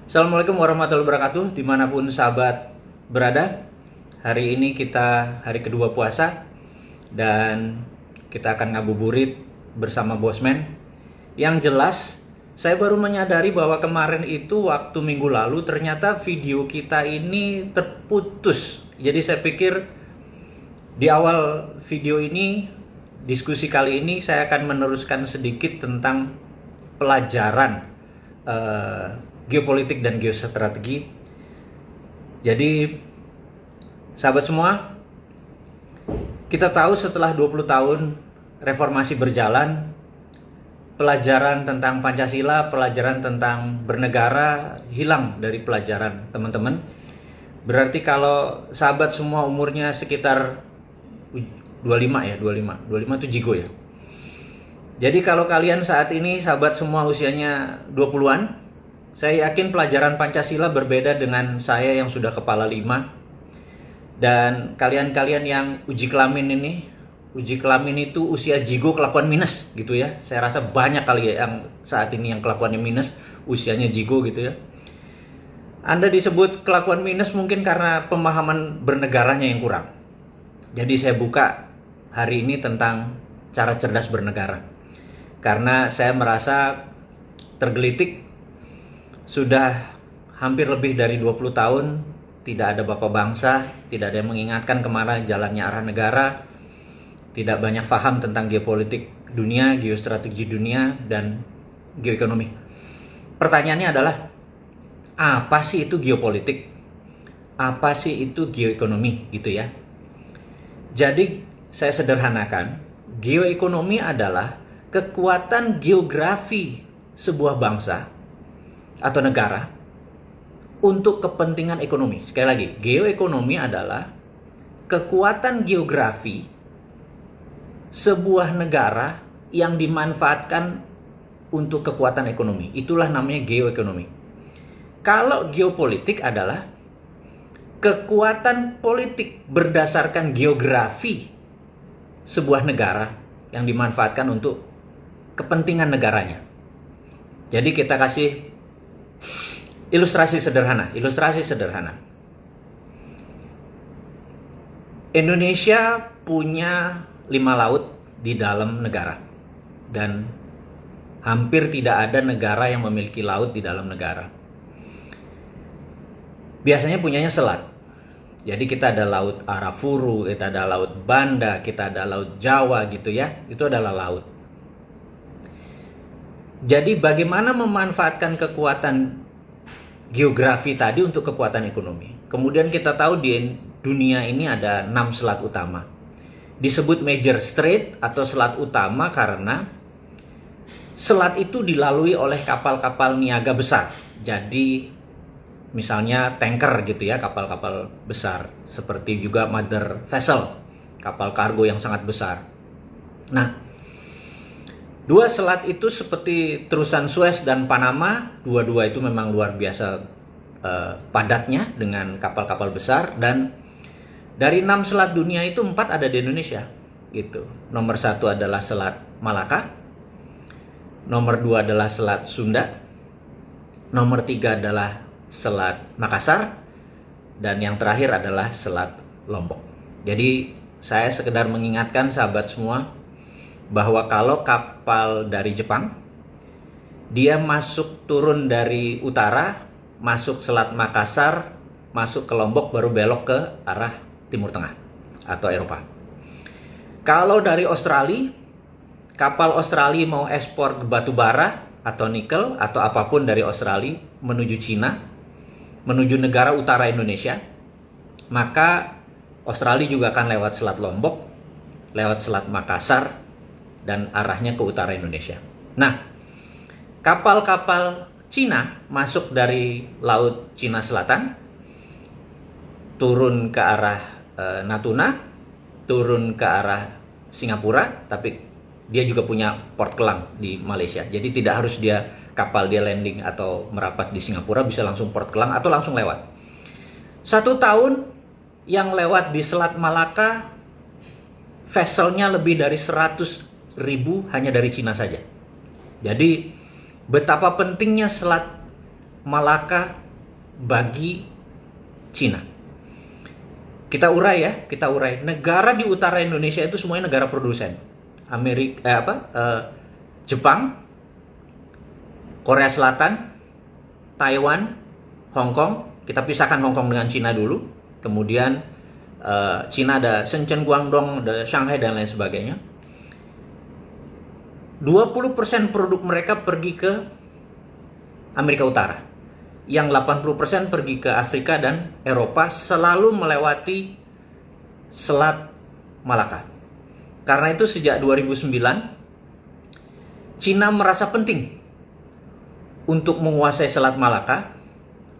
Assalamualaikum warahmatullahi wabarakatuh, dimanapun sahabat berada. Hari ini kita hari kedua puasa dan kita akan ngabuburit bersama Bosman. Yang jelas, saya baru menyadari bahwa kemarin itu waktu minggu lalu ternyata video kita ini terputus. Jadi saya pikir di awal video ini, diskusi kali ini saya akan meneruskan sedikit tentang pelajaran geopolitik dan geostrategi. Jadi sahabat semua, kita tahu setelah 20 tahun reformasi berjalan, pelajaran tentang Pancasila, pelajaran tentang bernegara hilang dari pelajaran teman-teman. Berarti kalau sahabat semua umurnya sekitar 25 itu jigo ya. Jadi kalau kalian saat ini sahabat semua usianya 20-an, saya yakin pelajaran Pancasila berbeda dengan saya yang sudah kepala 5. Dan kalian-kalian yang uji kelamin itu usia jigo kelakuan minus gitu ya. Saya rasa banyak kali ya yang saat ini yang kelakuannya minus, usianya jigo gitu ya. Anda disebut kelakuan minus mungkin karena pemahaman bernegaranya yang kurang. Jadi saya buka hari ini tentang cara cerdas bernegara. Karena saya merasa tergelitik. Sudah hampir lebih dari 20 tahun tidak ada bapak bangsa, tidak ada yang mengingatkan kemana jalannya arah negara, tidak banyak paham tentang geopolitik dunia, geostrategi dunia, dan geoekonomi. Pertanyaannya adalah, apa sih itu geopolitik? Apa sih itu geoekonomi gitu ya? Jadi saya sederhanakan, geoekonomi adalah kekuatan geografi sebuah bangsa atau negara untuk kepentingan ekonomi. Sekali lagi, geoekonomi adalah kekuatan geografi sebuah negara yang dimanfaatkan untuk kekuatan ekonomi. Itulah namanya geoekonomi. Kalau geopolitik adalah kekuatan politik berdasarkan geografi sebuah negara yang dimanfaatkan untuk kepentingan negaranya. Jadi kita kasih ilustrasi sederhana. Indonesia punya 5 laut di dalam negara. Dan hampir tidak ada negara yang memiliki laut di dalam negara. Biasanya punyanya selat. Jadi kita ada laut Arafuru, kita ada laut Banda, kita ada laut Jawa gitu ya. Itu adalah laut. Jadi bagaimana memanfaatkan kekuatan geografi tadi untuk kekuatan ekonomi. Kemudian kita tahu di dunia ini ada 6 selat utama. Disebut major strait atau selat utama karena selat itu dilalui oleh kapal-kapal niaga besar. Jadi misalnya tanker gitu ya, kapal-kapal besar. Seperti juga mother vessel, kapal kargo yang sangat besar. Nah, 2 selat itu seperti terusan Suez dan Panama, dua-dua itu memang luar biasa padatnya dengan kapal-kapal besar. Dan dari 6 selat dunia itu 4 ada di Indonesia gitu. Nomor 1 adalah Selat Malaka, nomor 2 adalah Selat Sunda, nomor 3 adalah Selat Makassar, dan yang terakhir adalah Selat Lombok. Jadi saya sekedar mengingatkan sahabat semua bahwa kalau kapal dari Jepang, dia turun dari utara, masuk Selat Makassar, masuk ke Lombok, baru belok ke arah Timur Tengah atau Eropa. Kalau dari Australia, kapal Australia mau ekspor batu bara atau nikel atau apapun dari Australia menuju Cina, menuju negara utara Indonesia, maka Australia juga akan lewat Selat Lombok, lewat Selat Makassar, dan arahnya ke utara Indonesia. Nah, kapal-kapal Cina masuk dari Laut Cina Selatan, turun ke arah Natuna, turun ke arah Singapura, tapi dia juga punya port Kelang di Malaysia. Jadi tidak harus kapal dia landing atau merapat di Singapura, bisa langsung port Kelang atau langsung lewat. 1 tahun yang lewat di Selat Malaka, vesselnya lebih dari 100.000 hanya dari Cina saja. Jadi betapa pentingnya Selat Malaka bagi Cina? Kita urai ya, kita urai. Negara di utara Indonesia itu semuanya negara produsen. Jepang, Korea Selatan, Taiwan, Hong Kong. Kita pisahkan Hong Kong dengan Cina dulu. Kemudian Cina ada Shenzhen, Guangdong, ada Shanghai dan lain sebagainya. 20% produk mereka pergi ke Amerika Utara. Yang 80% pergi ke Afrika dan Eropa, selalu melewati Selat Malaka. Karena itu sejak 2009, Cina merasa penting untuk menguasai Selat Malaka.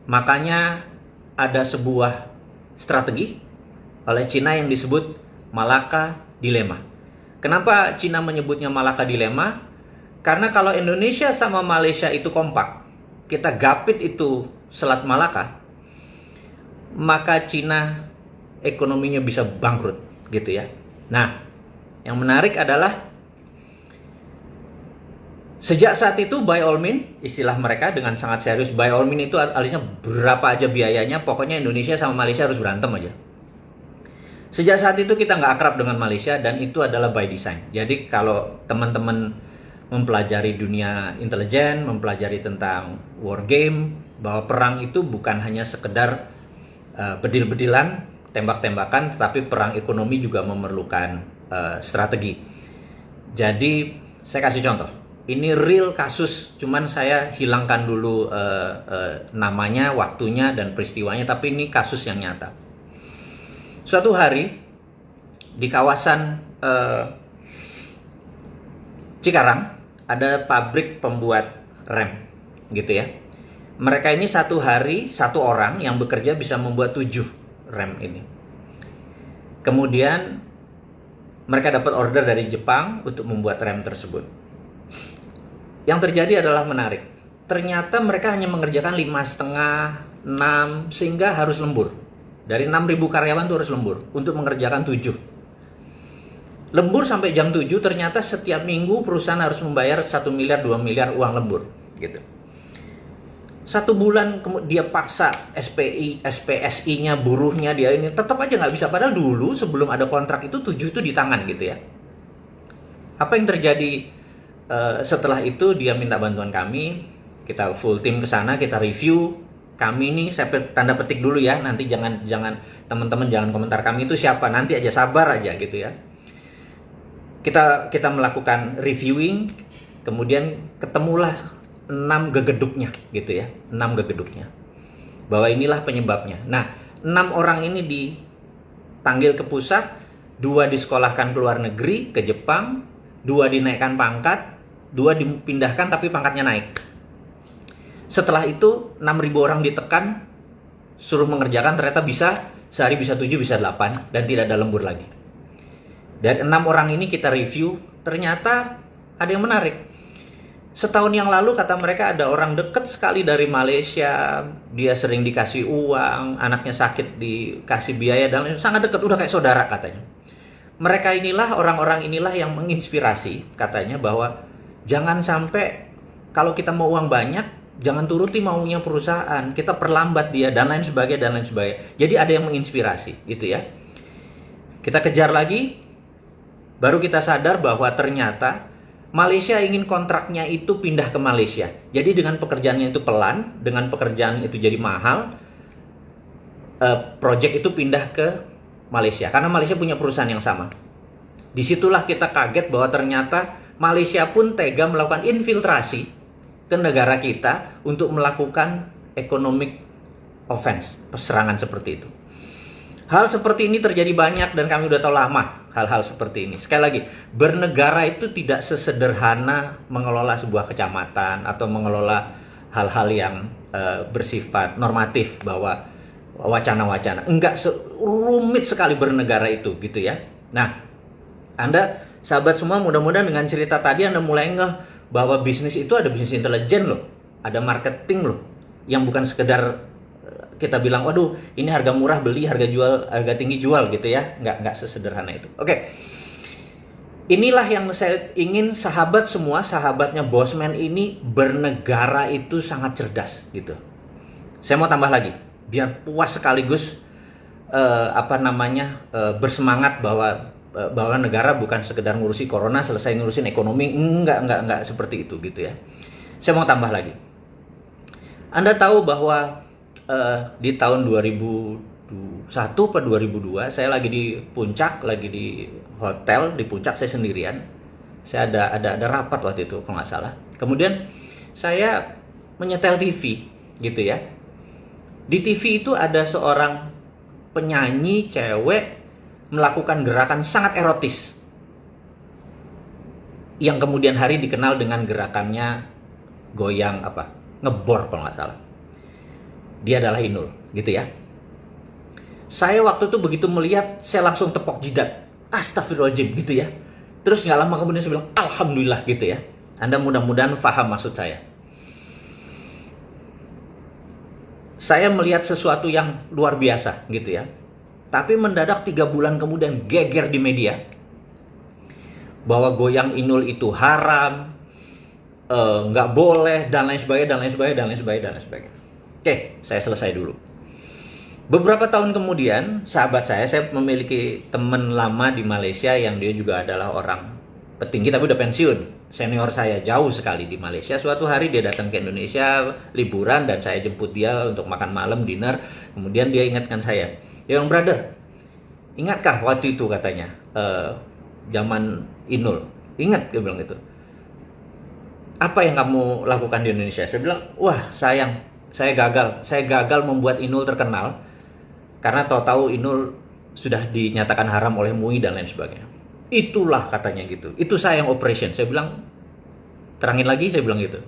Makanya ada sebuah strategi oleh Cina yang disebut Malaka Dilema. Kenapa Cina menyebutnya Malaka Dilema? Karena kalau Indonesia sama Malaysia itu kompak, kita gapit itu Selat Malaka, maka Cina ekonominya bisa bangkrut gitu ya. Nah, yang menarik adalah sejak saat itu by all means, istilah mereka dengan sangat serius, by all means itu artinya berapa aja biayanya, pokoknya Indonesia sama Malaysia harus berantem aja. Sejak saat itu kita nggak akrab dengan Malaysia dan itu adalah by design. Jadi kalau teman-teman mempelajari dunia intelijen, mempelajari tentang war game, bahwa perang itu bukan hanya sekedar bedil-bedilan, tembak-tembakan, tetapi perang ekonomi juga memerlukan strategi. Jadi saya kasih contoh. Ini real kasus, cuman saya hilangkan dulu namanya, waktunya, dan peristiwanya, tapi ini kasus yang nyata. Suatu hari di kawasan Cikarang ada pabrik pembuat rem, gitu ya. Mereka ini satu hari, satu orang yang bekerja bisa membuat 7 rem ini. Kemudian mereka dapat order dari Jepang untuk membuat rem tersebut. Yang terjadi adalah menarik. Ternyata mereka hanya mengerjakan 5,5, 6, sehingga harus lembur. Dari 6.000 karyawan itu harus lembur untuk mengerjakan 7. Lembur sampai jam 7, ternyata setiap minggu perusahaan harus membayar 1 miliar, 2 miliar uang lembur. Gitu. 1 bulan dia paksa SPI, SPSI-nya, buruhnya, dia ini tetap aja nggak bisa. Padahal dulu sebelum ada kontrak itu 7 itu di tangan gitu ya. Apa yang terjadi setelah itu? Dia minta bantuan kami, kita full tim ke sana, kita review. Kami ini, saya tanda petik dulu ya, nanti jangan teman-teman jangan komentar kami itu siapa, nanti aja sabar aja gitu ya. Kita melakukan reviewing, kemudian ketemulah 6 gegeduknya gitu ya, 6 gegeduknya. Bahwa inilah penyebabnya. Nah, 6 orang ini dipanggil ke pusat, 2 disekolahkan ke luar negeri, ke Jepang, 2 dinaikkan pangkat, 2 dipindahkan tapi pangkatnya naik. Setelah itu 6.000 orang ditekan, suruh mengerjakan, ternyata bisa, sehari bisa 7, bisa 8, dan tidak ada lembur lagi. Dari 6 orang ini kita review, ternyata ada yang menarik. Setahun yang lalu kata mereka ada orang dekat sekali dari Malaysia, dia sering dikasih uang, anaknya sakit dikasih biaya, dan sangat dekat, udah kayak saudara katanya. Mereka inilah, orang-orang inilah yang menginspirasi katanya bahwa jangan sampai kalau kita mau uang banyak, jangan turuti maunya perusahaan, kita perlambat dia, dan lain sebagainya, dan lain sebagainya. Jadi ada yang menginspirasi, gitu ya. Kita kejar lagi, baru kita sadar bahwa ternyata Malaysia ingin kontraknya itu pindah ke Malaysia. Jadi dengan pekerjaannya itu pelan, dengan pekerjaan itu jadi mahal, project itu pindah ke Malaysia. Karena Malaysia punya perusahaan yang sama. Disitulah kita kaget bahwa ternyata Malaysia pun tega melakukan infiltrasi ke negara kita untuk melakukan economic offense, serangan seperti itu. Hal seperti ini terjadi banyak dan kami udah tahu lama hal-hal seperti ini. Sekali lagi, bernegara itu tidak sesederhana mengelola sebuah kecamatan atau mengelola hal-hal yang bersifat normatif bahwa wacana-wacana. Enggak, rumit sekali bernegara itu gitu ya. Nah, Anda sahabat semua, mudah-mudahan dengan cerita tadi Anda mulai ngeh bahwa bisnis itu ada bisnis intelijen loh, ada marketing loh, yang bukan sekedar kita bilang, waduh ini harga murah beli, harga tinggi jual gitu ya, nggak sesederhana itu. Oke. Inilah yang saya ingin sahabat semua, sahabatnya Bosman ini bernegara itu sangat cerdas gitu. Saya mau tambah lagi, biar puas sekaligus bersemangat bahwa negara bukan sekedar ngurusi corona selesai ngurusin ekonomi, enggak seperti itu gitu ya. Saya mau tambah lagi. Anda tahu bahwa di tahun 2001 atau 2002 saya lagi di puncak, lagi di hotel di puncak, saya sendirian. Saya ada rapat waktu itu kalau nggak salah. Kemudian saya menyetel TV gitu ya. Di TV itu ada seorang penyanyi cewek melakukan gerakan sangat erotis yang kemudian hari dikenal dengan gerakannya goyang ngebor kalau nggak salah. Dia adalah Inul gitu ya. Saya waktu itu begitu melihat, saya langsung tepok jidat, astagfirullahaladzim gitu ya. Terus nggak lama kemudian saya bilang alhamdulillah gitu ya. Anda mudah-mudahan paham maksud saya. Saya melihat sesuatu yang luar biasa gitu ya. Tapi mendadak 3 bulan kemudian geger di media bahwa goyang Inul itu haram, nggak boleh, dan lain sebagainya. Oke, saya selesai dulu. Beberapa tahun kemudian, sahabat saya memiliki teman lama di Malaysia yang dia juga adalah orang petinggi tapi udah pensiun. Senior saya jauh sekali di Malaysia. Suatu hari dia datang ke Indonesia liburan dan saya jemput dia untuk makan malam, dinner. Kemudian dia ingatkan saya, dia bilang, brother, ingatkah waktu itu katanya, zaman Inul? Ingat, dia bilang gitu. Apa yang kamu lakukan di Indonesia? Saya bilang, wah sayang, saya gagal membuat Inul terkenal karena tahu-tahu Inul sudah dinyatakan haram oleh MUI dan lain sebagainya. Itulah katanya gitu. Itu saya yang operation. Saya bilang, terangin lagi, saya bilang gitu.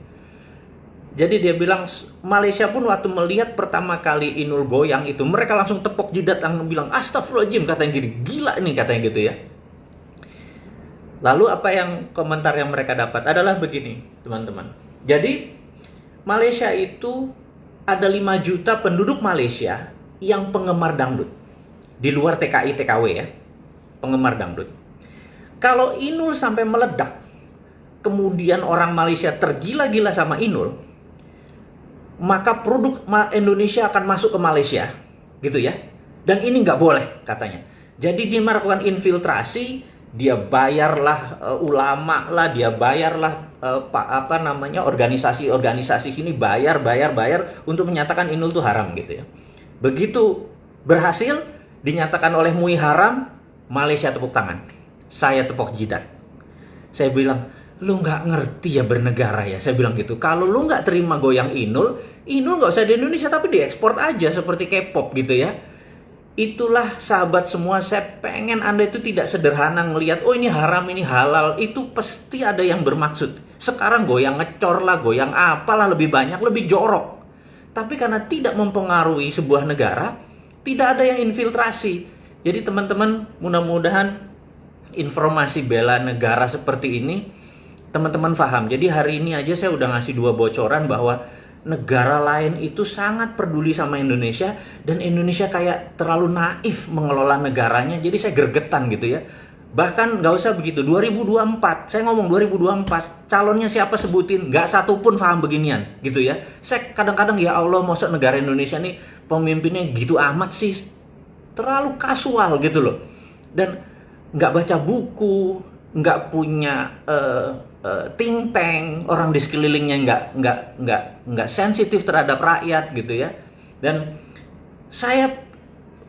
Jadi dia bilang, Malaysia pun waktu melihat pertama kali Inul goyang itu, mereka langsung tepok jidat dan bilang, astagfirullahaladzim, katanya gini, gila nih katanya gitu ya. Lalu apa yang komentar yang mereka dapat adalah begini, teman-teman. Jadi Malaysia itu ada 5 juta penduduk Malaysia yang penggemar dangdut. Di luar TKI, TKW ya, penggemar dangdut. Kalau Inul sampai meledak, kemudian orang Malaysia tergila-gila sama Inul, maka produk Indonesia akan masuk ke Malaysia, gitu ya. Dan ini nggak boleh katanya. Jadi dia melakukan infiltrasi, dia bayarlah ulama lah, dia bayarlah organisasi ini bayar untuk menyatakan Inul itu haram gitu ya. Begitu berhasil dinyatakan oleh MUI haram, Malaysia tepuk tangan. Saya tepok jidat. Saya bilang, lu nggak ngerti ya bernegara ya. Saya bilang gitu. Kalau lu nggak terima goyang Inul nggak usah di Indonesia tapi diekspor aja seperti K-pop gitu ya. Itulah sahabat semua, saya pengen Anda itu tidak sederhana ngelihat, oh ini haram, ini halal. Itu pasti ada yang bermaksud. Sekarang goyang ngecor lah, goyang apalah lebih banyak, lebih jorok. Tapi karena tidak mempengaruhi sebuah negara, tidak ada yang infiltrasi. Jadi teman-teman, mudah-mudahan informasi bela negara seperti ini teman-teman paham. Jadi hari ini aja saya udah ngasih 2 bocoran bahwa negara lain itu sangat peduli sama Indonesia dan Indonesia kayak terlalu naif mengelola negaranya. Jadi saya gregetan gitu ya. Bahkan nggak usah begitu, 2024, saya ngomong 2024, calonnya siapa sebutin, nggak satu pun paham beginian gitu ya. Saya kadang-kadang ya Allah, masa negara Indonesia nih pemimpinnya gitu amat sih, terlalu kasual gitu loh. Dan nggak baca buku, nggak punya think tank, orang di sekelilingnya nggak sensitif terhadap rakyat gitu ya. Dan saya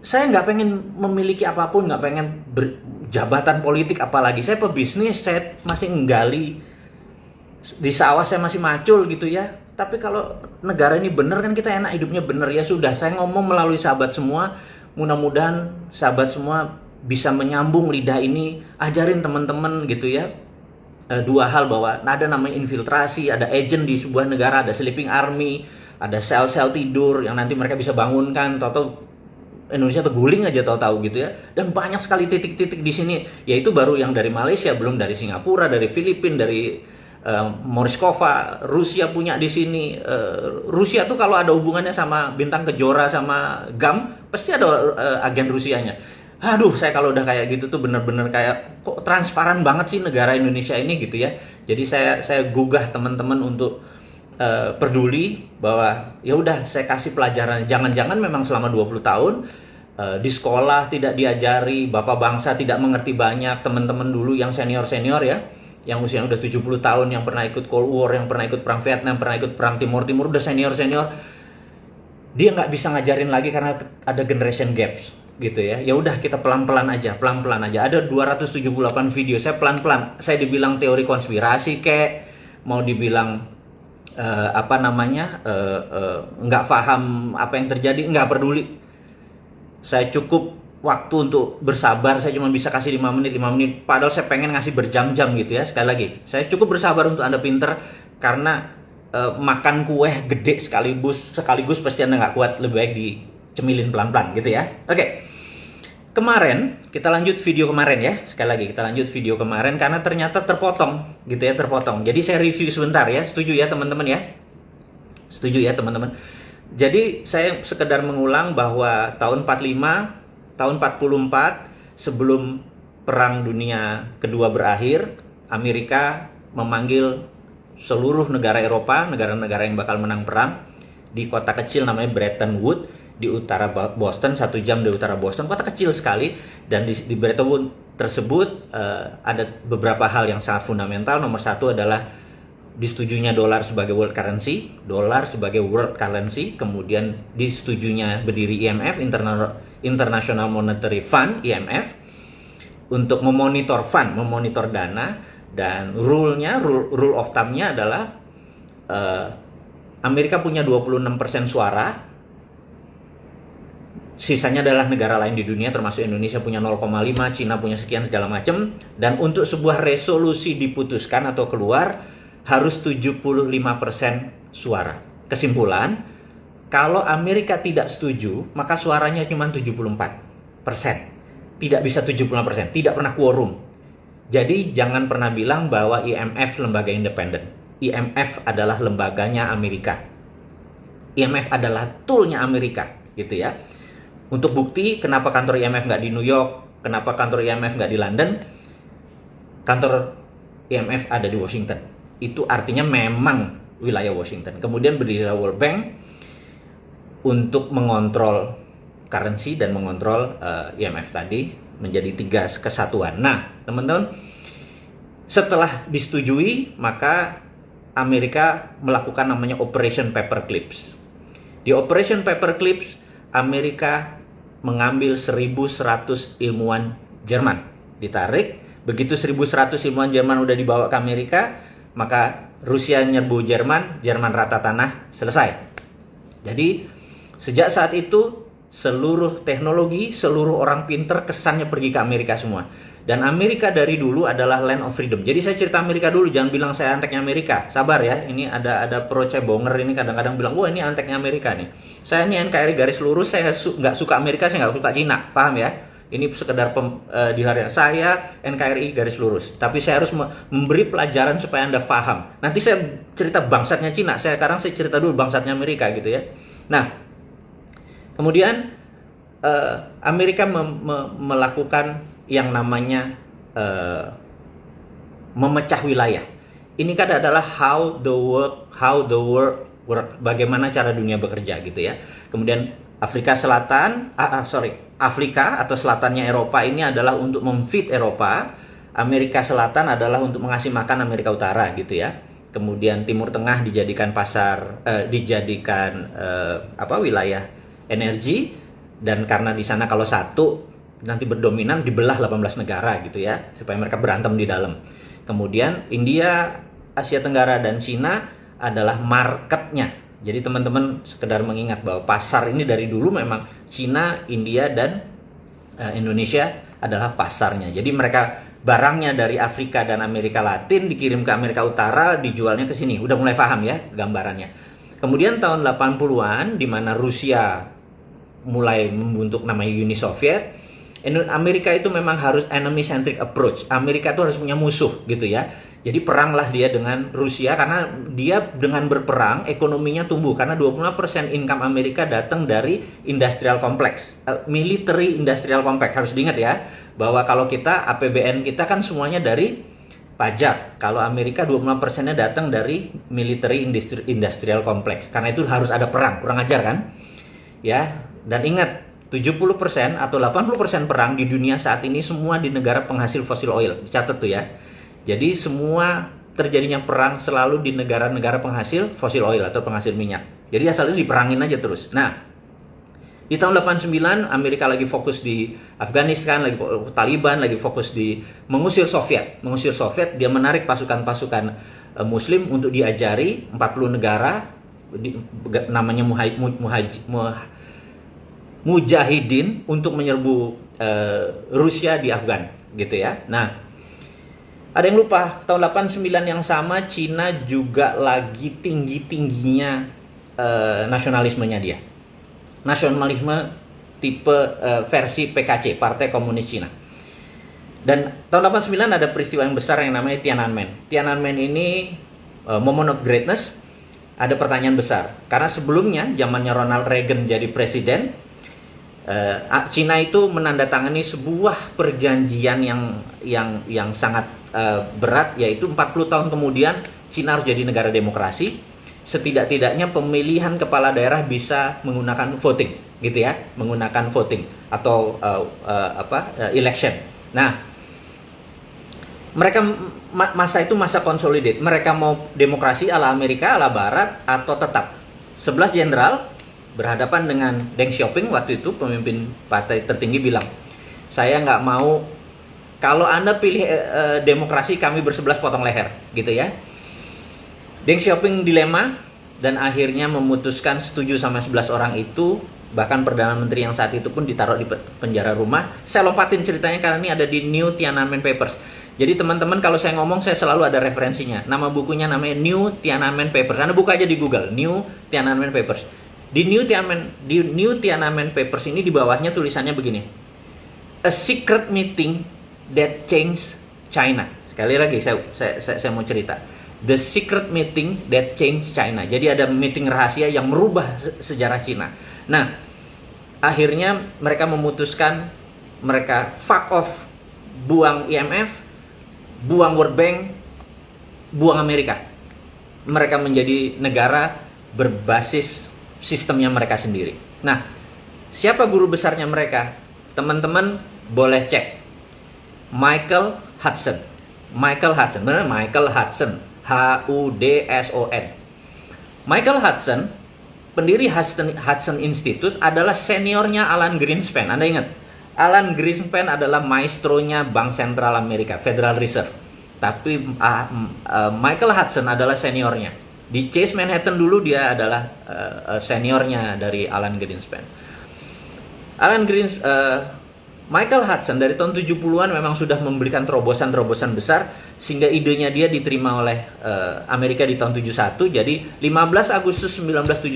nggak pengen memiliki apapun, nggak pengen jabatan politik apalagi. Saya pebisnis, saya masih nggali di sawah, saya masih macul gitu ya. Tapi kalau negara ini bener kan kita enak hidupnya bener ya sudah. Saya ngomong melalui sahabat semua, mudah-mudahan sahabat semua bisa menyambung lidah ini, ajarin teman-teman gitu ya. 2 hal, bahwa ada namanya infiltrasi, ada agent di sebuah negara, ada sleeping army, ada sel-sel tidur yang nanti mereka bisa bangunkan, tahu-tahu Indonesia terguling aja tahu-tahu gitu ya. Dan banyak sekali titik-titik di sini, yaitu baru yang dari Malaysia, belum dari Singapura, dari Filipina, dari Morskova, Rusia punya di sini. Rusia tuh kalau ada hubungannya sama Bintang Kejora sama GAM, pasti ada agen Rusianya. Aduh, saya kalau udah kayak gitu tuh bener-bener kayak kok transparan banget sih negara Indonesia ini gitu ya. Jadi saya gugah teman-teman untuk peduli bahwa ya udah saya kasih pelajaran. Jangan-jangan memang selama 20 tahun di sekolah tidak diajari, bapak bangsa tidak mengerti banyak, teman-teman dulu yang senior-senior ya, yang usia udah 70 tahun, yang pernah ikut Cold War, yang pernah ikut perang Vietnam, pernah ikut perang Timur Timur, udah senior-senior, dia nggak bisa ngajarin lagi karena ada generation gaps gitu ya. Ya udah kita pelan-pelan aja. Ada 278 video, saya pelan-pelan. Saya dibilang teori konspirasi kek, mau dibilang nggak paham apa yang terjadi, nggak peduli. Saya cukup waktu untuk bersabar, saya cuma bisa kasih 5 menit, padahal saya pengen ngasih berjam-jam gitu ya. Sekali lagi, saya cukup bersabar untuk Anda pinter, karena makan kue gede sekaligus pasti Anda nggak kuat, lebih baik dicemilin pelan-pelan gitu ya. Oke. Kemarin, kita lanjut video kemarin ya. Sekali lagi, kita lanjut video kemarin karena ternyata terpotong gitu ya, terpotong. Jadi saya review sebentar ya, setuju ya teman-teman ya? Setuju ya teman-teman? Jadi saya sekedar mengulang bahwa tahun 45, tahun 44, sebelum Perang Dunia Kedua berakhir, Amerika memanggil seluruh negara Eropa, negara-negara yang bakal menang perang, di kota kecil namanya Bretton Woods, di utara Boston, 1 jam dari utara Boston, kota kecil sekali. Dan di Bretton Woods tersebut ada beberapa hal yang sangat fundamental. Nomor satu adalah disetujunya dolar sebagai world currency, kemudian disetujunya berdiri IMF, International Monetary Fund, IMF, untuk memonitor dana, dan rule of thumb-nya adalah Amerika punya 26% suara, sisanya adalah negara lain di dunia, termasuk Indonesia punya 0,5, Cina punya sekian segala macam, dan untuk sebuah resolusi diputuskan atau keluar harus 75% suara. Kesimpulan, kalau Amerika tidak setuju, maka suaranya cuma 74%. Tidak bisa 75%, tidak pernah quorum. Jadi jangan pernah bilang bahwa IMF lembaga independen. IMF adalah lembaganya Amerika. IMF adalah toolnya Amerika, gitu ya. Untuk bukti kenapa kantor IMF nggak di New York, kenapa kantor IMF nggak di London, kantor IMF ada di Washington. Itu artinya memang wilayah Washington. Kemudian berdiri World Bank untuk mengontrol currency dan mengontrol IMF tadi, menjadi 3 kesatuan. Nah, teman-teman, setelah disetujui, maka Amerika melakukan namanya Operation Paperclips. Di Operation Paperclips, Amerika mengambil 1.100 ilmuwan Jerman. Ditarik, begitu 1.100 ilmuwan Jerman udah dibawa ke Amerika, maka Rusia nyerbu Jerman rata tanah, selesai. Jadi sejak saat itu seluruh teknologi, seluruh orang pinter kesannya pergi ke Amerika semua. Dan Amerika dari dulu adalah land of freedom. Jadi saya cerita Amerika dulu, jangan bilang saya anteknya Amerika. Sabar ya, ini ada pro cebonger ini kadang-kadang bilang, wah ini anteknya Amerika nih. Saya ini NKRI garis lurus, saya nggak suka Amerika, saya nggak suka Cina, paham ya? Ini sekedar di hari saya NKRI garis lurus. Tapi saya harus memberi pelajaran supaya Anda paham. Nanti saya cerita bangsatnya Cina. Sekarang saya cerita dulu bangsatnya Amerika gitu ya. Nah, kemudian Amerika melakukan yang namanya memecah wilayah. Ini kan adalah how the world work. Bagaimana cara dunia bekerja gitu ya. Kemudian Afrika Selatan, Afrika atau selatannya Eropa ini adalah untuk memfeed Eropa. Amerika Selatan adalah untuk mengasih makan Amerika Utara gitu ya. Kemudian Timur Tengah dijadikan wilayah energi, dan karena di sana kalau satu nanti berdominan dibelah 18 negara gitu ya, supaya mereka berantem di dalam. Kemudian India, Asia Tenggara dan Cina adalah marketnya. Jadi teman-teman sekedar mengingat bahwa pasar ini dari dulu memang Cina, India, dan Indonesia adalah pasarnya. Jadi mereka barangnya dari Afrika dan Amerika Latin dikirim ke Amerika Utara, dijualnya ke sini. Udah mulai paham ya gambarannya. Kemudian tahun 80-an di mana Rusia mulai membentuk namanya Uni Soviet, Amerika itu memang harus enemy centric approach. Amerika itu harus punya musuh gitu ya. Jadi peranglah dia dengan Rusia, karena dia dengan berperang ekonominya tumbuh, karena 25% income Amerika datang dari industrial complex, military industrial complex. Harus diingat ya bahwa kalau kita APBN kita kan semuanya dari pajak. Kalau Amerika 25%-nya datang dari military industrial complex. Karena itu harus ada perang, kurang ajar kan? Ya, dan ingat 70% atau 80% perang di dunia saat ini semua di negara penghasil fossil oil. Dicatat tuh ya. Jadi semua terjadinya perang selalu di negara-negara penghasil fossil oil atau penghasil minyak. Jadi asalnya diperangin aja terus. Nah, di tahun 89 Amerika lagi fokus di Afghanistan, lagi Taliban, lagi fokus di mengusir Soviet. Mengusir Soviet, dia menarik pasukan-pasukan Muslim untuk diajari 40 negara, namanya Mujahidin untuk menyerbu Rusia di Afgan, gitu ya. Nah, ada yang lupa, tahun 89 yang sama Cina juga lagi tinggi-tingginya nasionalismenya dia. Nasionalisme tipe versi PKC, Partai Komunis Cina. Dan tahun 89 ada peristiwa yang besar yang namanya Tiananmen. Tiananmen ini moment of greatness. Ada pertanyaan besar. Karena sebelumnya, zamannya Ronald Reagan jadi presiden, Cina itu menandatangani sebuah perjanjian yang sangat berat, yaitu 40 tahun kemudian Cina harus jadi negara demokrasi. Setidak-tidaknya pemilihan kepala daerah bisa menggunakan voting, gitu ya, menggunakan voting atau election. Nah, mereka masa itu masa consolidate. Mereka mau demokrasi ala Amerika, ala Barat, atau tetap 11 jenderal berhadapan dengan Deng Xiaoping waktu itu, pemimpin partai tertinggi, bilang, saya nggak mau, kalau Anda pilih demokrasi, kami bersebelas potong leher, gitu ya. Deng Xiaoping dilema dan akhirnya memutuskan setuju sama 11 orang itu. Bahkan Perdana Menteri yang saat itu pun ditaruh di penjara rumah. Saya lompatin ceritanya karena ini ada di New Tiananmen Papers. Jadi teman-teman kalau saya ngomong saya selalu ada referensinya. Nama bukunya namanya New Tiananmen Papers. Anda buka aja di Google, New Tiananmen Papers. Di New Tiananmen Papers ini di bawahnya tulisannya begini. A secret meeting that changed China. Sekali lagi saya mau cerita. The secret meeting that changed China. Jadi ada meeting rahasia yang merubah sejarah Cina. Nah, akhirnya mereka memutuskan mereka fuck off, buang IMF, buang World Bank, buang Amerika. Mereka menjadi negara berbasis sistemnya mereka sendiri. Nah, siapa guru besarnya mereka? Teman-teman boleh cek. Michael Hudson. Benar, Michael Hudson. Hudson. Michael Hudson, pendiri Hudson Institute, adalah seniornya Alan Greenspan. Anda ingat, Alan Greenspan adalah maestronya Bank Sentral Amerika, Federal Reserve. Tapi Michael Hudson adalah seniornya. Di Chase Manhattan dulu dia adalah seniornya dari Alan Greenspan. Michael Hudson dari tahun 70-an memang sudah memberikan terobosan-terobosan besar sehingga idenya dia diterima oleh Amerika di tahun 71. Jadi 15 Agustus 1971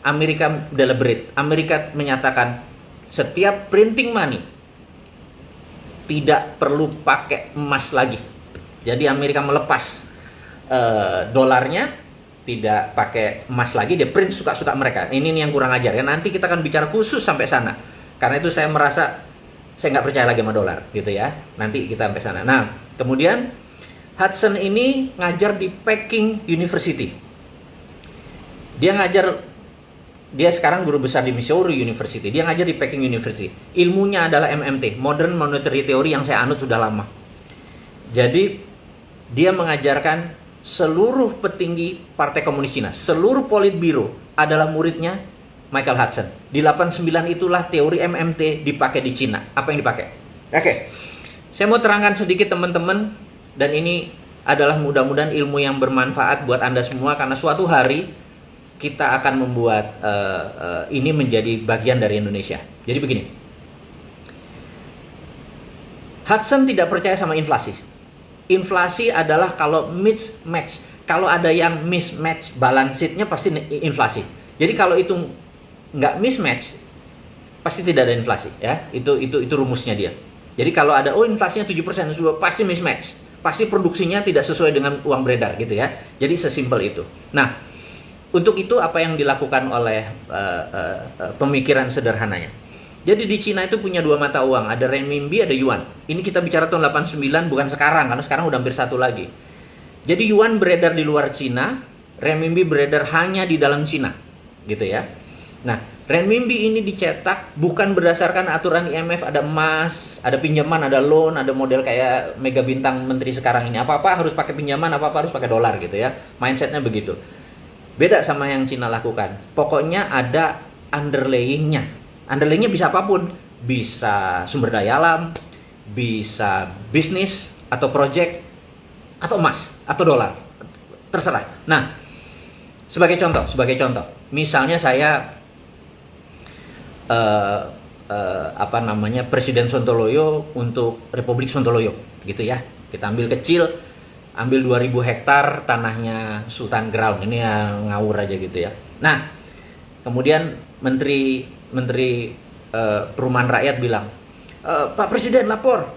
Amerika deliberate. Amerika menyatakan setiap printing money tidak perlu pakai emas lagi. Jadi Amerika melepas dolarnya, tidak pakai emas lagi, dia print suka-suka mereka. Ini yang kurang ajar ya. Nanti kita akan bicara khusus sampai sana. Karena itu saya merasa saya nggak percaya lagi sama dolar, gitu ya. Nanti kita sampai sana. Nah, kemudian Hudson ini ngajar di Peking University. Dia sekarang guru besar di Missouri University. Dia ngajar di Peking University. Ilmunya adalah MMT, Modern Monetary Theory, yang saya anut sudah lama. Jadi dia mengajarkan seluruh petinggi Partai Komunis Cina, seluruh Politbiro adalah muridnya Michael Hudson. Di 89 itulah teori MMT dipakai di Cina. Apa yang dipakai? Oke. Saya mau terangkan sedikit teman-teman, dan ini adalah mudah-mudahan ilmu yang bermanfaat buat Anda semua, karena suatu hari kita akan membuat ini menjadi bagian dari Indonesia. Jadi begini. Hudson tidak percaya sama inflasi. Inflasi adalah kalau mismatch. Kalau ada yang mismatch balance sheet-nya pasti inflasi. Jadi kalau itu nggak mismatch, pasti tidak ada inflasi, ya. Itu rumusnya dia. Jadi kalau ada inflasinya 7%, pasti mismatch, pasti produksinya tidak sesuai dengan uang beredar, gitu ya. Jadi sesimpel itu. Nah, untuk itu apa yang dilakukan oleh pemikiran sederhananya? Jadi di Cina itu punya dua mata uang, ada renminbi, ada yuan. Ini kita bicara tahun 89, bukan sekarang, karena sekarang udah hampir satu lagi. Jadi yuan beredar di luar Cina, renminbi beredar hanya di dalam Cina, gitu ya. Nah, renminbi ini dicetak bukan berdasarkan aturan IMF, ada emas, ada pinjaman, ada loan, ada model kayak mega bintang menteri sekarang ini. Apa-apa harus pakai pinjaman, apa-apa harus pakai dolar gitu ya. Mindsetnya begitu. Beda sama yang Cina lakukan. Pokoknya ada underlayingnya. Underlayingnya bisa apapun. Bisa sumber daya alam, bisa bisnis, atau project, atau emas, atau dolar. Terserah. Nah, sebagai contoh. Misalnya saya Presiden Sontoloyo untuk Republik Sontoloyo gitu ya. Kita ambil kecil, ambil 2000 hektar tanahnya Sultan Ground. Ini yang ngawur aja gitu ya. Nah, kemudian Menteri Perumahan Rakyat bilang, Pak Presiden lapor,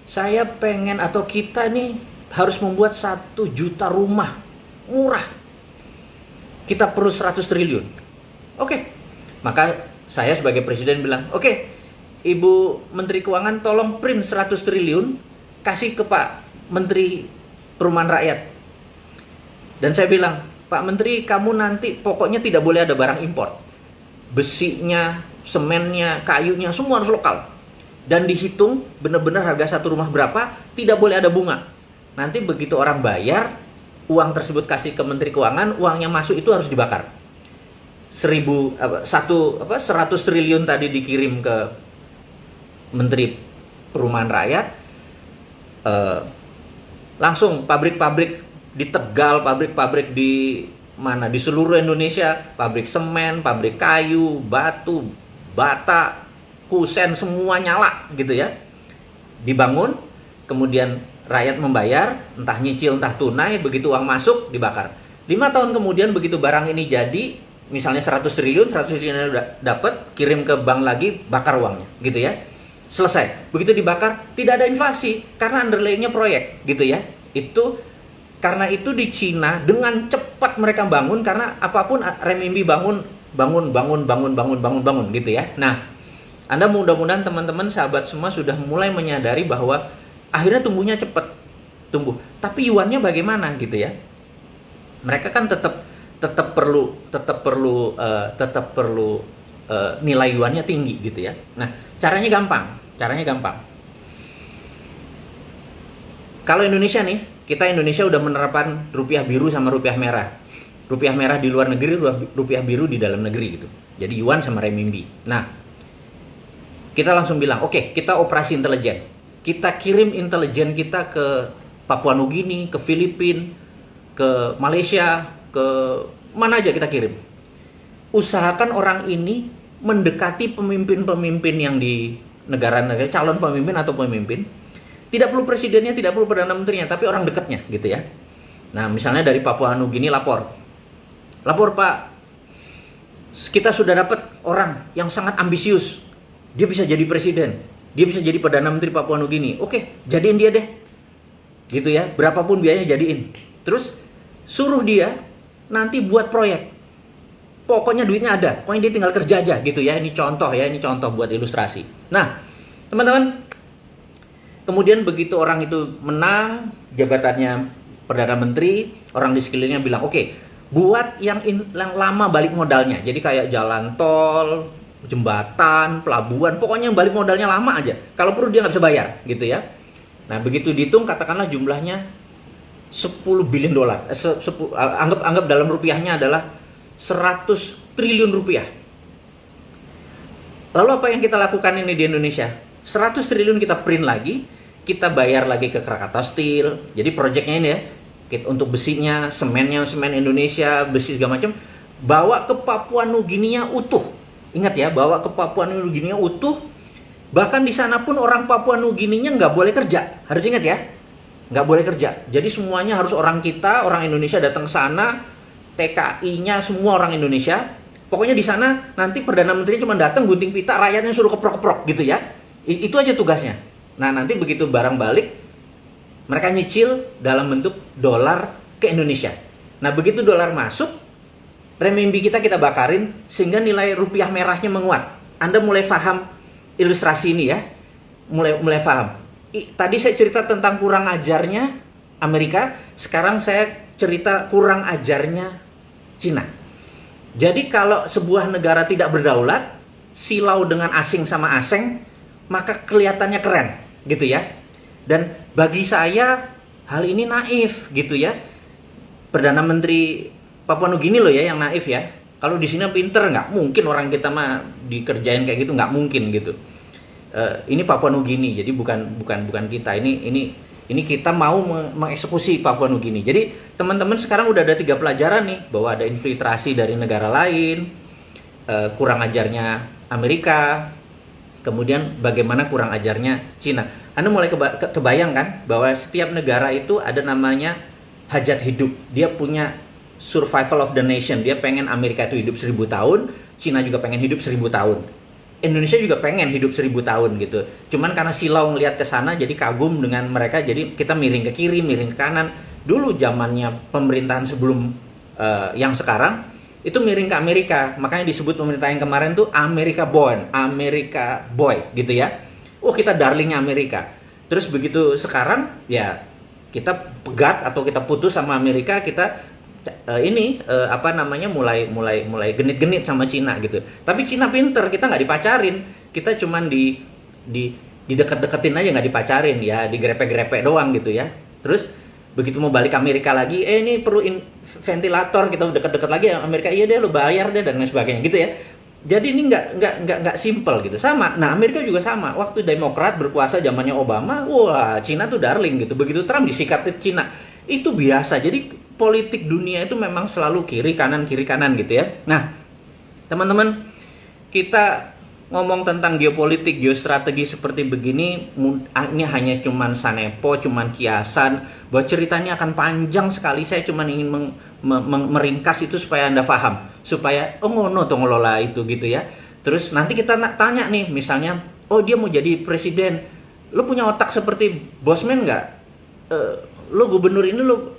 saya pengen atau kita nih harus membuat 1 juta rumah murah. Kita perlu 100 triliun. Oke. Maka saya sebagai presiden bilang, oke, Ibu Menteri Keuangan tolong print 100 triliun, kasih ke Pak Menteri Perumahan Rakyat. Dan saya bilang, Pak Menteri, kamu nanti pokoknya tidak boleh ada barang impor. Besinya, semennya, kayunya, semua harus lokal. Dan dihitung benar-benar harga satu rumah berapa, tidak boleh ada bunga. Nanti begitu orang bayar, uang tersebut kasih ke Menteri Keuangan, uangnya masuk itu harus dibakar. 100 triliun tadi dikirim ke Menteri Perumahan Rakyat, langsung pabrik-pabrik di Tegal, pabrik-pabrik di mana, di seluruh Indonesia, pabrik semen, pabrik kayu, batu, bata, kusen, semua nyala gitu ya, dibangun, kemudian rakyat membayar, entah nyicil, entah tunai, begitu uang masuk, dibakar. 5 tahun kemudian begitu barang ini jadi, misalnya 100 triliun udah dapat, kirim ke bank lagi, bakar uangnya, gitu ya. Selesai. Begitu dibakar, tidak ada inflasi, karena underlayingnya proyek, gitu ya. Karena itu di Cina, dengan cepat mereka bangun, karena apapun renminbi bangun, gitu ya. Nah, Anda mudah-mudahan teman-teman, sahabat semua sudah mulai menyadari bahwa akhirnya tumbuhnya cepat, tumbuh. Tapi yuannya bagaimana, gitu ya. Mereka kan tetap perlu nilai yuannya tinggi gitu ya. Nah, caranya gampang. Kalau Indonesia nih, Indonesia udah menerapkan rupiah biru sama rupiah merah. Rupiah merah di luar negeri, rupiah biru di dalam negeri gitu. Jadi yuan sama renminbi. Nah, kita langsung bilang, oke, kita operasi intelijen. Kita kirim intelijen kita ke Papua Nugini, ke Filipina, ke Malaysia, ke mana aja kita kirim. Usahakan orang ini mendekati pemimpin-pemimpin yang di negara-negara, calon pemimpin atau pemimpin. Tidak perlu presidennya, tidak perlu perdana menterinya, tapi orang dekatnya gitu ya. Nah, misalnya dari Papua Nugini lapor Pak, kita sudah dapat orang yang sangat ambisius. Dia bisa jadi presiden, dia bisa jadi perdana menteri Papua Nugini. Oke, jadiin dia deh. Gitu ya, berapapun biayanya jadiin. Terus suruh dia nanti buat proyek. Pokoknya duitnya ada, pokoknya dia tinggal kerja aja gitu ya. Ini contoh buat ilustrasi. Nah, teman-teman, kemudian begitu orang itu menang jabatannya perdana menteri, orang di sekelilingnya bilang, oke, buat yang lama balik modalnya. Jadi kayak jalan tol, jembatan, pelabuhan, pokoknya yang balik modalnya lama aja. Kalau perlu dia nggak bisa bayar gitu ya. Nah, begitu dihitung katakanlah jumlahnya 10 billion dolar. Anggap dalam rupiahnya adalah 100 triliun rupiah. Lalu apa yang kita lakukan ini di Indonesia? 100 triliun kita print lagi, kita bayar lagi ke Krakatau Steel. Jadi proyeknya ini ya, untuk besinya, semen Indonesia, besi segala macam, bawa ke Papua Nugini utuh. Ingat ya, bawa ke Papua Nugini utuh. Bahkan di sana pun orang Papua Nugini nggak boleh kerja. Harus ingat ya, nggak boleh kerja. Jadi semuanya harus orang kita, orang Indonesia datang ke sana. TKI-nya semua orang Indonesia. Pokoknya di sana nanti perdana menteri cuma datang gunting pita, rakyatnya suruh keprok-keprok gitu ya. Itu aja tugasnya. Nah, nanti begitu barang balik, mereka nyicil dalam bentuk dolar ke Indonesia. Nah, begitu dolar masuk, renminbi kita bakarin sehingga nilai rupiah merahnya menguat. Anda mulai paham ilustrasi ini ya, mulai paham. Tadi saya cerita tentang kurang ajarnya Amerika, sekarang saya cerita kurang ajarnya Cina. Jadi kalau sebuah negara tidak berdaulat, silau dengan asing sama asing, maka kelihatannya keren, gitu ya. Dan bagi saya hal ini naif, gitu ya. Perdana Menteri Papua Nugini loh ya yang naif ya. Kalau di sini pinter, nggak mungkin orang kita mah dikerjain kayak gitu, nggak mungkin gitu. Ini Papua Nugini, jadi bukan kita. Ini kita mau mengeksekusi Papua Nugini. Jadi teman-teman sekarang udah ada 3 pelajaran nih, bahwa ada infiltrasi dari negara lain, kurang ajarnya Amerika, kemudian bagaimana kurang ajarnya Cina. Anda mulai kebayang kan bahwa setiap negara itu ada namanya hajat hidup. Dia punya survival of the nation. Dia pengen Amerika itu hidup 1000 tahun, Cina juga pengen hidup 1000 tahun. Indonesia juga pengen hidup 1000 tahun gitu. Cuman karena silau ngelihat ke sana jadi kagum dengan mereka, jadi kita miring ke kiri, miring ke kanan. Dulu zamannya pemerintahan sebelum yang sekarang itu miring ke Amerika. Makanya disebut pemerintah yang kemarin tuh America born, America boy gitu ya. Oh, kita darlingnya Amerika. Terus begitu sekarang ya kita pegat atau kita putus sama Amerika, kita mulai genit-genit sama Cina gitu. Tapi Cina pinter, kita nggak dipacarin, kita cuman di deket-deketin aja, nggak dipacarin ya, digrepe-grepe doang gitu ya. Terus begitu mau balik Amerika lagi, ini perlu ventilator, kita deket-deket lagi Amerika, iya deh lo bayar deh dan lain sebagainya gitu ya. Jadi ini nggak simple gitu. Sama, nah Amerika juga sama. Waktu Demokrat berkuasa zamannya Obama, wah Cina tuh darling gitu. Begitu Trump disikat Cina, itu biasa. Jadi politik dunia itu memang selalu kiri kanan gitu ya. Nah, teman-teman, kita ngomong tentang geopolitik, geostrategi seperti begini, ini hanya cuman sanepo, cuman kiasan. Bahwa ceritanya akan panjang sekali. Saya cuman ingin meringkas itu supaya Anda paham, supaya ngono tuh ngelola itu gitu ya. Terus nanti kita tanya nih, misalnya, dia mau jadi presiden, lo punya otak seperti Bosman nggak? Lo gubernur ini lo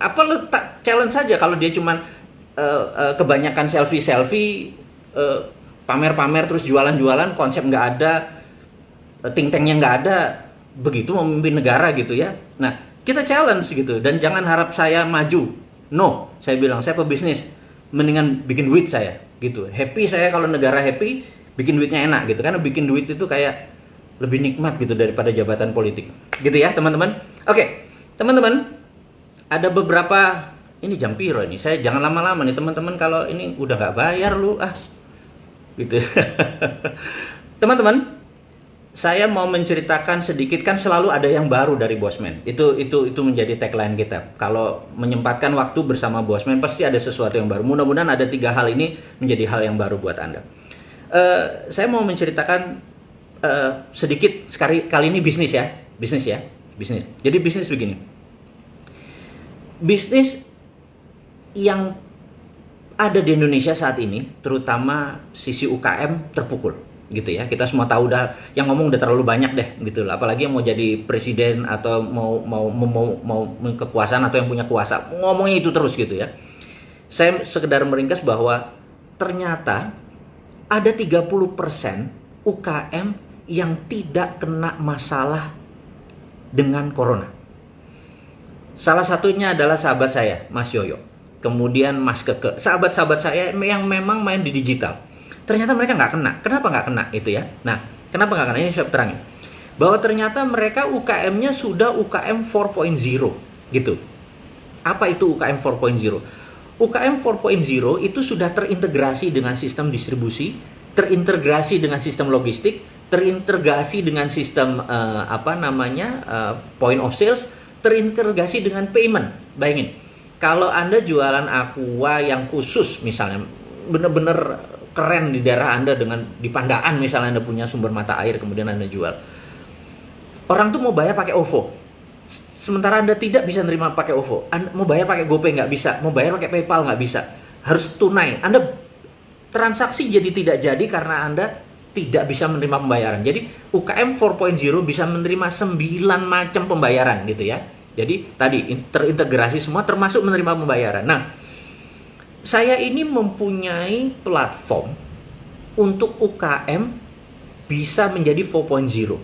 challenge saja. Kalau dia cuman kebanyakan selfie pamer-pamer terus jualan-jualan, konsep nggak ada, think tanknya nggak ada, begitu mau memimpin negara gitu ya. Nah, kita challenge gitu, dan jangan harap saya maju. No, saya bilang saya pebisnis, mendingan bikin duit saya gitu. Happy saya kalau negara happy, bikin duitnya enak gitu. Karena bikin duit itu kayak lebih nikmat gitu daripada jabatan politik. Gitu ya, teman-teman. Oke, teman-teman, ada beberapa, ini jam piro ini, saya jangan lama-lama nih teman-teman, kalau ini udah nggak bayar lu gitu. Teman-teman, saya mau menceritakan sedikit, kan selalu ada yang baru dari Bosman. Itu menjadi tagline kita. Kalau menyempatkan waktu bersama Bosman, pasti ada sesuatu yang baru. Mudah-mudahan ada 3 hal ini menjadi hal yang baru buat Anda. Saya mau menceritakan sedikit kali ini bisnis ya. Jadi bisnis begini. Bisnis yang ada di Indonesia saat ini, terutama sisi UKM terpukul, gitu ya. Kita semua tahu yang ngomong udah terlalu banyak deh, gitu loh. Apalagi yang mau jadi presiden atau mau kekuasaan atau yang punya kuasa, ngomongnya itu terus gitu ya. Saya sekedar meringkas bahwa ternyata ada 30% UKM yang tidak kena masalah dengan corona. Salah satunya adalah sahabat saya, Mas Yoyo. Kemudian Mas Keke, sahabat-sahabat saya yang memang main di digital. Ternyata mereka nggak kena. Kenapa nggak kena itu ya? Nah, kenapa nggak kena? Ini saya terangin. Bahwa ternyata mereka UKM-nya sudah UKM 4.0 gitu. Apa itu UKM 4.0? UKM 4.0 itu sudah terintegrasi dengan sistem distribusi, terintegrasi dengan sistem logistik, terintegrasi dengan sistem point of sales, terintegrasi dengan payment. Bayangin. Kalau Anda jualan aqua yang khusus misalnya, bener-bener keren di daerah Anda, di Pandaan misalnya Anda punya sumber mata air, kemudian Anda jual. Orang tuh mau bayar pakai OVO. Sementara Anda tidak bisa nerima pakai OVO. Anda mau bayar pakai GoPay nggak bisa, mau bayar pakai PayPal nggak bisa. Harus tunai. Anda transaksi jadi tidak jadi karena Anda tidak bisa menerima pembayaran. Jadi UKM 4.0 bisa menerima 9 macam pembayaran gitu ya. Jadi tadi terintegrasi semua termasuk menerima pembayaran. Nah, saya ini mempunyai platform untuk UKM bisa menjadi 4.0.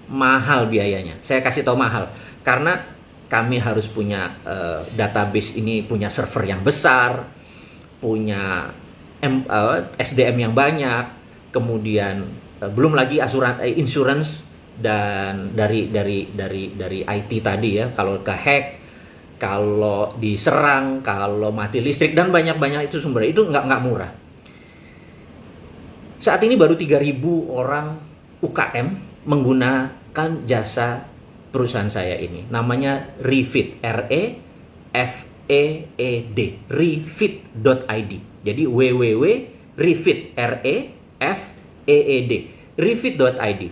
Mahal biayanya. Saya kasih tahu mahal. Karena kami harus punya database ini, punya server yang besar, punya SDM yang banyak, kemudian belum lagi insurance dan dari IT tadi ya, kalau kehack, kalau diserang, kalau mati listrik dan banyak itu sumbernya, itu nggak murah. Saat ini baru 3.000 orang UKM menggunakan jasa perusahaan saya ini. Namanya Refeed, REFEED, refeed.id. Jadi www.refeed, REFEED, refeed.id.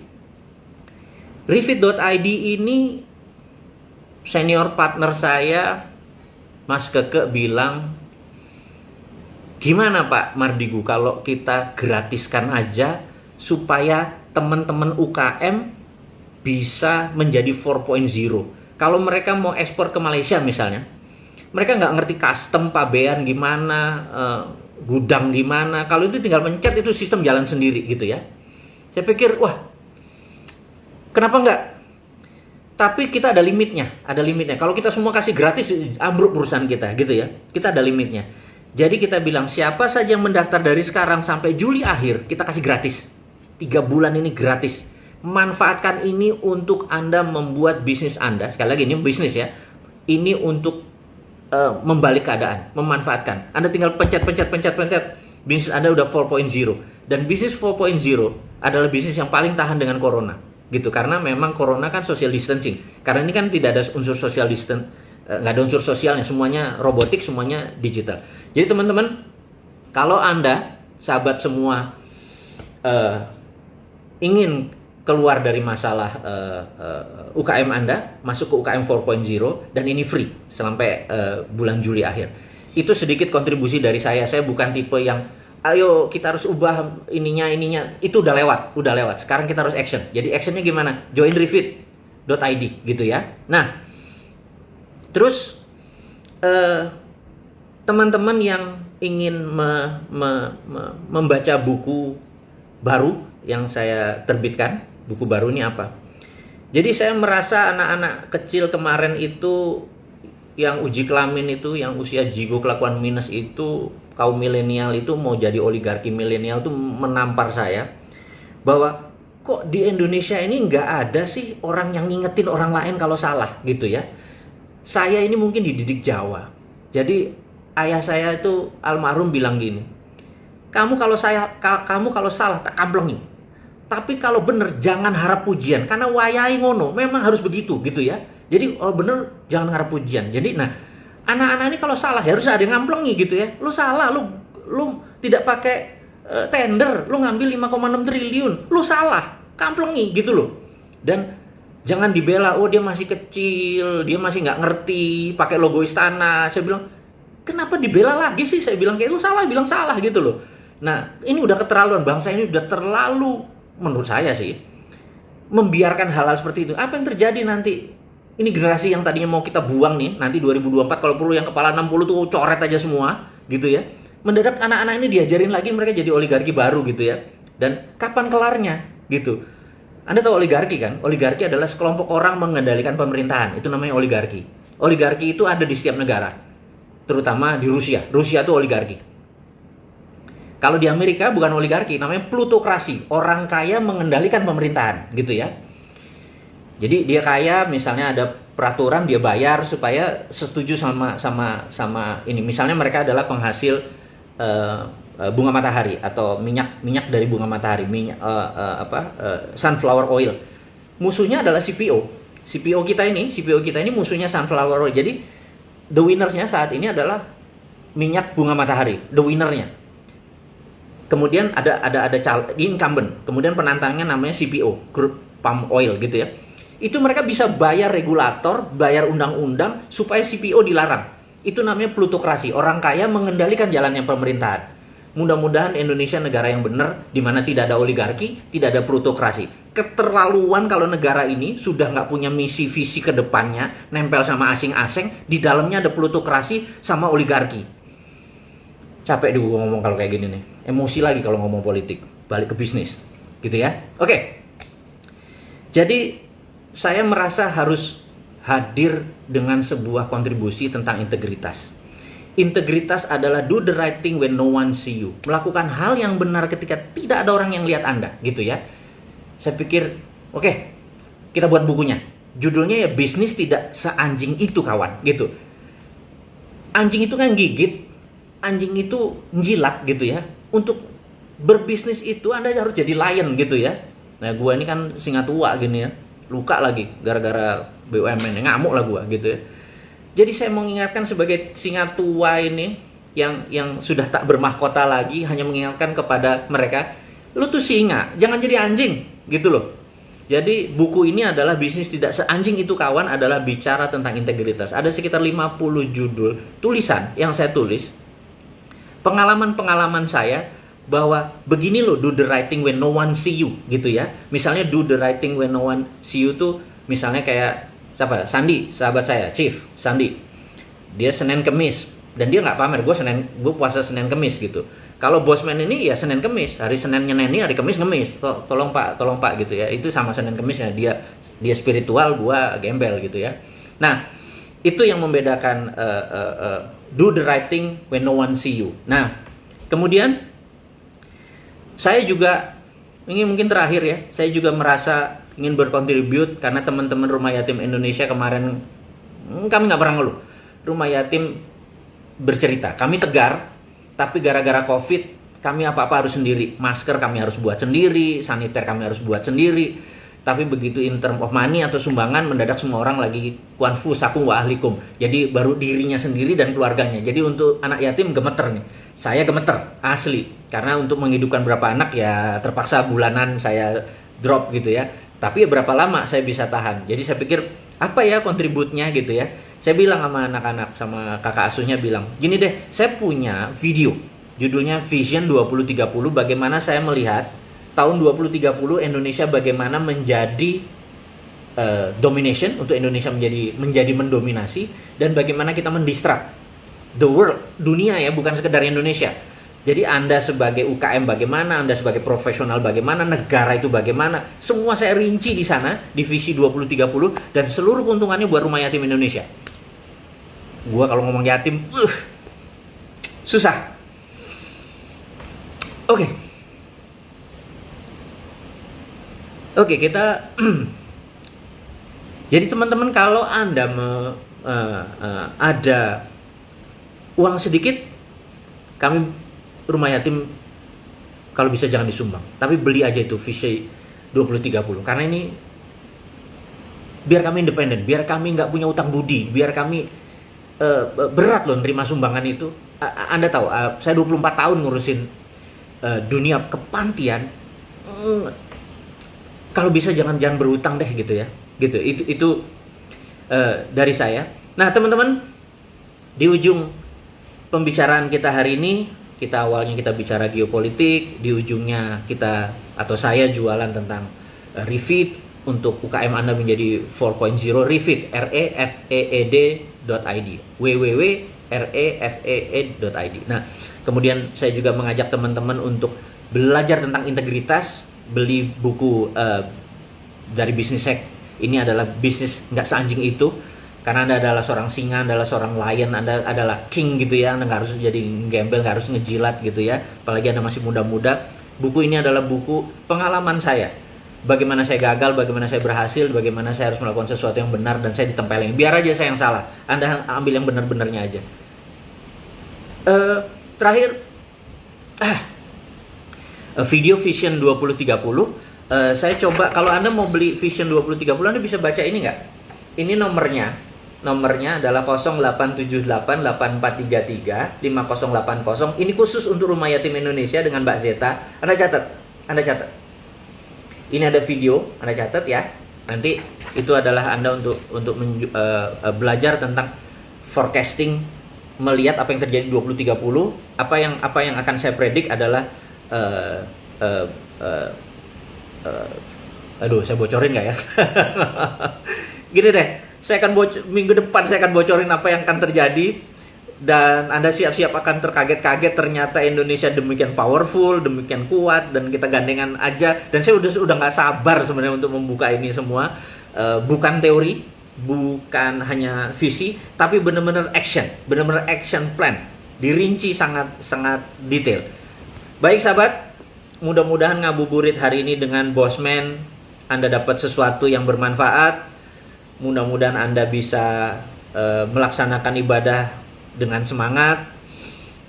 Refeed.id ini senior partner saya, Mas Keke, bilang, gimana Pak Mardigu kalau kita gratiskan aja supaya teman-teman UKM bisa menjadi 4.0. Kalau mereka mau ekspor ke Malaysia misalnya, mereka nggak ngerti custom, pabean gimana, gudang gimana. Kalau itu tinggal pencet, itu sistem jalan sendiri gitu ya. Saya pikir, wah, kenapa nggak? Tapi kita ada limitnya. Kalau kita semua kasih gratis, ambruk perusahaan kita gitu ya. Kita ada limitnya. Jadi kita bilang, siapa saja yang mendaftar dari sekarang sampai Juli akhir, kita kasih gratis. 3 bulan ini gratis. Manfaatkan ini untuk Anda membuat bisnis Anda. Sekali lagi, ini bisnis ya. Ini untuk membalik keadaan, memanfaatkan. Anda tinggal pencet. Bisnis Anda udah 4.0. Dan bisnis 4.0 adalah bisnis yang paling tahan dengan corona. Gitu, karena memang corona kan social distancing. Karena ini kan tidak ada unsur social distance, nggak ada unsur sosialnya, semuanya robotik, semuanya digital. Jadi teman-teman, kalau Anda, sahabat semua, ingin keluar dari masalah UKM Anda, masuk ke UKM 4.0, dan ini free sampai bulan Juli akhir. Itu sedikit kontribusi dari saya. Saya bukan tipe yang ayo kita harus ubah ininya. Itu udah lewat. Sekarang kita harus action. Jadi actionnya gimana? Join refeed.id gitu ya. Nah, terus teman-teman yang ingin membaca buku baru yang saya terbitkan, buku baru ini apa? Jadi saya merasa anak-anak kecil kemarin itu, yang uji kelamin itu, yang usia jigo kelakuan minus itu, kaum milenial itu mau jadi oligarki milenial itu menampar saya bahwa kok di Indonesia ini nggak ada sih orang yang ngingetin orang lain kalau salah gitu ya. Saya ini mungkin dididik Jawa. Jadi ayah saya itu almarhum bilang gini, kamu kalau salah tak kamplengi. Tapi kalau bener jangan harap pujian, karena wayai ngono, memang harus begitu gitu ya. Jadi bener jangan harap pujian. Jadi nah, anak-anak ini kalau salah ya harus ada yang ngamplengi gitu ya. Lu salah, lu tidak pakai tender, lu ngambil 5,6 triliun, lu salah, kamplengi gitu loh. Dan jangan dibela, oh dia masih kecil, dia masih nggak ngerti, pakai logo istana. Saya bilang, kenapa dibela lagi sih? Saya bilang kayak lu salah, bilang salah gitu loh. Nah, ini udah keterlaluan, bangsa ini udah terlalu, menurut saya sih, membiarkan hal-hal seperti itu. Apa yang terjadi nanti? Ini generasi yang tadinya mau kita buang nih, nanti 2024 kalau perlu yang kepala 60 tuh coret aja semua, gitu ya. Mendadak anak-anak ini diajarin lagi, mereka jadi oligarki baru gitu ya. Dan kapan kelarnya gitu. Anda tahu oligarki kan? Oligarki adalah sekelompok orang mengendalikan pemerintahan, itu namanya oligarki. Oligarki itu ada di setiap negara, terutama di Rusia. Rusia itu oligarki. Kalau di Amerika bukan oligarki, namanya plutokrasi. Orang kaya mengendalikan pemerintahan, gitu ya. Jadi dia kaya, misalnya ada peraturan dia bayar supaya setuju sama ini. Misalnya mereka adalah penghasil bunga matahari atau minyak dari bunga matahari, sunflower oil. Musuhnya adalah CPO. CPO kita ini musuhnya sunflower oil. Jadi the winners-nya saat ini adalah minyak bunga matahari, the winner-nya. Kemudian ada incumbent, kemudian penantangnya namanya CPO, crude palm oil gitu ya. Itu mereka bisa bayar regulator, bayar undang-undang supaya CPO dilarang. Itu namanya plutokrasi. Orang kaya mengendalikan jalannya pemerintahan. Mudah-mudahan Indonesia negara yang benar, di mana tidak ada oligarki, tidak ada plutokrasi. Keterlaluan kalau negara ini sudah nggak punya misi visi ke depannya, nempel sama asing-asing, di dalamnya ada plutokrasi sama oligarki. Capek deh gue ngomong kalau kayak gini nih. Emosi lagi kalau ngomong politik. Balik ke bisnis. gitu ya. Oke. Jadi saya merasa harus hadir dengan sebuah kontribusi tentang integritas. Integritas adalah do the right thing when no one see you. Melakukan hal yang benar ketika tidak ada orang yang lihat Anda, gitu ya. Saya pikir, oke, kita buat bukunya. Judulnya ya bisnis tidak seanjing itu kawan, gitu. Anjing itu kan gigit, anjing itu njilat gitu ya. Untuk berbisnis itu Anda harus jadi lion gitu ya. Nah, gua ini kan singa tua gini ya, luka lagi gara-gara BUMN, ngamuk lah gua gitu ya. Jadi saya mau mengingatkan sebagai singa tua ini yang sudah tak bermahkota lagi, hanya mengingatkan kepada mereka, lu tuh singa, jangan jadi anjing gitu loh. Jadi buku ini adalah bisnis tidak seanjing itu kawan, adalah bicara tentang integritas. Ada sekitar 50 judul tulisan yang saya tulis, pengalaman-pengalaman saya, bahwa begini loh do the right thing when no one see you gitu ya. Misalnya do the right thing when no one see you tuh misalnya kayak siapa? Sandi, sahabat saya, Chief Sandi. Dia Senin Kemis dan dia nggak pamer, gue puasa Senin Kemis gitu. Kalau Bosman ini ya Senin Kemis, hari Senin nyeneni, hari Kemis ngemis. Tolong Pak gitu ya. Itu sama Senin Kemis ya, dia spiritual, gua gembel gitu ya. Nah, itu yang membedakan do the right thing when no one see you. Nah, kemudian saya juga, ini mungkin terakhir ya, saya juga merasa ingin berkontribut karena teman-teman Rumah Yatim Indonesia kemarin, kami nggak pernah ngeluh. Rumah Yatim bercerita, kami tegar, tapi gara-gara COVID, kami apa-apa harus sendiri. Masker kami harus buat sendiri, saniter kami harus buat sendiri. Tapi begitu in term of money atau sumbangan, mendadak semua orang lagi kuanfu sakum wa ahlikum. Jadi baru dirinya sendiri dan keluarganya. Jadi untuk anak yatim gemeter nih. Saya gemeter, asli. Karena untuk menghidupkan berapa anak ya terpaksa bulanan saya drop gitu ya. Tapi ya berapa lama saya bisa tahan. Jadi saya pikir apa ya kontributnya gitu ya. Saya bilang sama anak-anak, sama kakak asuhnya bilang, gini deh, saya punya video. Judulnya Vision 2030, bagaimana saya melihat tahun 2030 Indonesia bagaimana menjadi domination, untuk Indonesia menjadi mendominasi, dan bagaimana kita mendistract the world, dunia ya, bukan sekedar Indonesia. Jadi Anda sebagai UKM bagaimana, Anda sebagai profesional bagaimana, negara itu bagaimana, semua saya rinci di sana, di Visi 2030, dan seluruh keuntungannya buat Rumah Yatim Indonesia. Gua kalau ngomong yatim, susah. Oke, kita jadi teman-teman, kalau Anda ada uang sedikit, kami Rumah Yatim kalau bisa jangan disumbang, tapi beli aja itu Visi 2030, karena ini biar kami independen, biar kami nggak punya utang budi, biar kami berat loh nerima sumbangan itu. Anda tahu, saya 24 tahun ngurusin dunia kepantian. Kalau bisa jangan berutang deh gitu ya. Gitu. Itu dari saya. Nah, teman-teman, di ujung pembicaraan kita hari ini, awalnya kita bicara geopolitik, di ujungnya kita atau saya jualan tentang refit untuk UKM Anda menjadi 4.0 refit, refeed.id, www.refeed.id. Nah, kemudian saya juga mengajak teman-teman untuk belajar tentang integritas, beli buku dari Bisnis Hack. Ini adalah bisnis nggak seanjing itu, karena Anda adalah seorang singa, Anda adalah seorang lion, Anda adalah king gitu ya. Anda nggak harus jadi gembel, nggak harus ngejilat gitu ya, apalagi Anda masih muda-muda. Buku ini adalah buku pengalaman saya, bagaimana saya gagal, bagaimana saya berhasil, bagaimana saya harus melakukan sesuatu yang benar dan saya ditempelin. Biar aja saya yang salah, Anda ambil yang benar-benarnya aja. Terakhir, video Vision 2030, saya coba, kalau Anda mau beli Vision 2030, Anda bisa baca ini nggak? Ini nomornya adalah 0878-8433-5080. Ini khusus untuk Rumah Yatim Indonesia dengan Mbak Zeta. Anda catat. Ini ada video, Anda catat ya. Nanti itu adalah Anda untuk belajar tentang forecasting, melihat apa yang terjadi 2030. Apa yang akan saya predik adalah aduh, saya bocorin nggak ya? Gini deh, minggu depan saya akan bocorin apa yang akan terjadi. dan Anda siap-siap akan terkaget-kaget ternyata Indonesia demikian powerful, demikian kuat, dan kita gandengan aja. Dan saya udah nggak sabar sebenarnya untuk membuka ini semua. Bukan teori, bukan hanya visi, tapi benar-benar action plan, dirinci sangat detail. Baik sahabat, mudah-mudahan ngabuburit hari ini dengan Bosman Anda dapat sesuatu yang bermanfaat. Mudah-mudahan Anda bisa melaksanakan ibadah dengan semangat,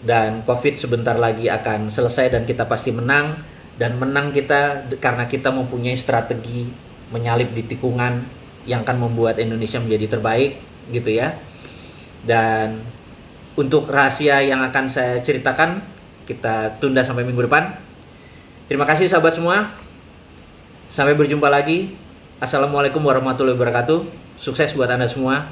dan COVID sebentar lagi akan selesai dan kita pasti menang. Dan menang kita karena kita mempunyai strategi menyalip di tikungan yang akan membuat Indonesia menjadi terbaik, gitu ya. Dan untuk rahasia yang akan saya ceritakan kita tunda sampai minggu depan. Terima kasih sahabat semua. Sampai berjumpa lagi. Assalamualaikum warahmatullahi wabarakatuh. Sukses buat Anda semua.